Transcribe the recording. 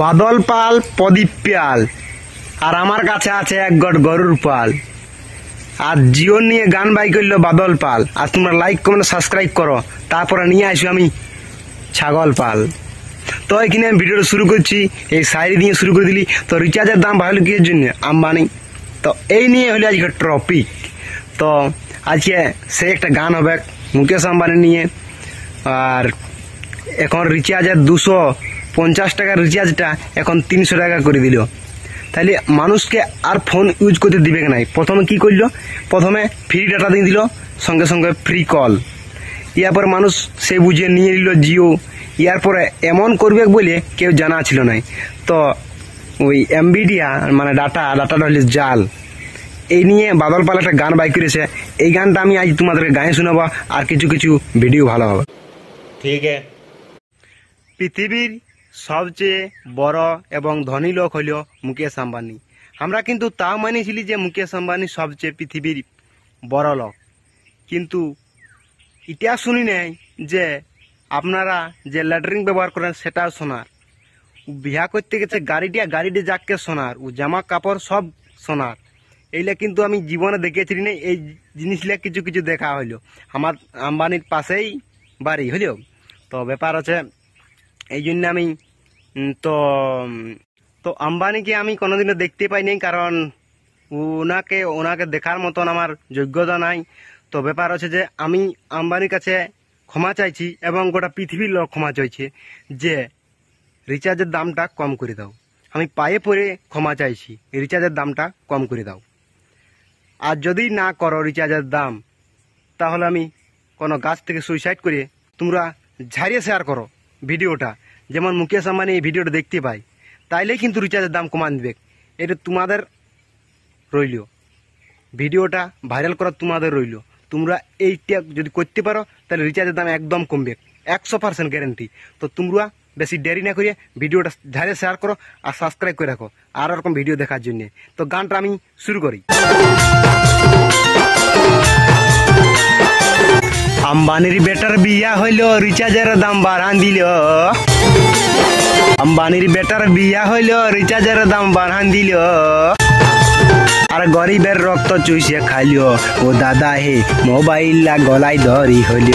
বাদল পাল, প্রদীপ পাল, আর আমার কাছে আছে এক গট গরুর পাল। আর জিও নিয়ে গান বাই করলো বাদল পাল। আর তোমরা লাইক কমেন্ট সাবস্ক্রাইব করো, তারপরে নিয়ে আসবো আমি ছাগল পাল। তো এখানে আমি ভিডিওটা শুরু করছি, এই শায়রি দিয়ে শুরু করে দিলি। তো রিচার্জের দাম বাড়লো কিসের জন্য? আম্বানি। তো এই নিয়ে হলো আজকে টপিক। তো আজকে সে একটা গান হবে মুকেশ আম্বানি নিয়ে। আর এখন রিচার্জের 250 টাকার রিচার্জটা এখন 300 টাকা করে দিল। তাহলে মানুষকে আর ফোন ইউজ করতে দিবে নাই। প্রথমে কি করলো? প্রথমে ফ্রি ডাটা দিয়ে দিল, সঙ্গে সঙ্গে ফ্রি কল। ইয়ার পরে মানুষ সে বুঝিয়ে নিয়ে নিল জিও। ইয়ার পরে এমন করবে বলে কেউ জানা ছিল নাই। তো ওই এমবিডিয়া মানে ডাটাটা হলে জাল। এই নিয়ে বাদল পাল একটা গান বাই করেছে। এই গানটা আমি আজ তোমাদেরকে গায়ে শোনাবো, আর কিছু কিছু ভিডিও ভালো হবে। ঠিক আছে। পৃথিবীর সবচেয়ে বড় এবং ধনী লোক হল মুকেশ আম্বানি। আমরা কিন্তু তাও মানিয়েছিলি যে মুকেশ আম্বানি সবচেয়ে পৃথিবীর বড় লোক, কিন্তু এটা শুনি নাই যে আপনারা যে ল্যাট্রিন ব্যবহার করেন সেটাও সোনার। বিয়া করতে গেছে গাড়িটি যাকে সোনার, ও জামা কাপড় সব সোনার। এইটা কিন্তু আমি জীবনে দেখেছিলি না। এই জিনিসগুলা কিছু কিছু দেখা হইলো। আমার আম্বানির পাশেই বাড়ি হইল। তো ব্যাপার আছে এই জন্য আমি তো তো আম্বানিকে আমি কোনোদিনও দেখতে পাইনি, কারণ ওনাকে দেখার মতন আমার যোগ্যতা নাই। তো ব্যাপার আছে যে আমি আম্বানির কাছে ক্ষমা চাইছি এবং গোটা পৃথিবীর লোক ক্ষমা চাইছে যে রিচার্জের দামটা কম করে দাও। আমি পায়ে পড়ে ক্ষমা চাইছি, রিচার্জের দামটা কম করে দাও। আর যদি না করো রিচার্জের দাম, তাহলে আমি কোনো গাছ থেকে সুইসাইড করে তোমরা ঝাড়িয়ে শেয়ার করো ভিডিওটা, যেমন মুকেশ আম্বানি এই ভিডিওটা দেখতে পাই। তাইলেই কিন্তু রিচার্জের দাম কমান দিবে। এটা তোমাদের রইল, ভিডিওটা ভাইরাল করা তোমাদের রইল। তোমরা এইটা যদি করতে পারো তাহলে রিচার্জের দাম একদম কমবে, 100% গ্যারেন্টি। তো তোমরা বেশি দেরি না করিয়ে ভিডিওটা ঝাড়িয়ে শেয়ার করো আর সাবস্ক্রাইব করে রাখো আর এরকম ভিডিও দেখার জন্য। তো গানটা আমি শুরু করি। আম্বানির বেটার বিয়া হইল, রিচার্জের দাম বাড়ান দিল। আম্বানির বেটার বিয়া হইল, রিচার্জের দাম বাড়ান দিল। আর গরিবের রক্ত চুষে খাইল, ও দাদা হে মোবাইল গলায় ধরি হইল।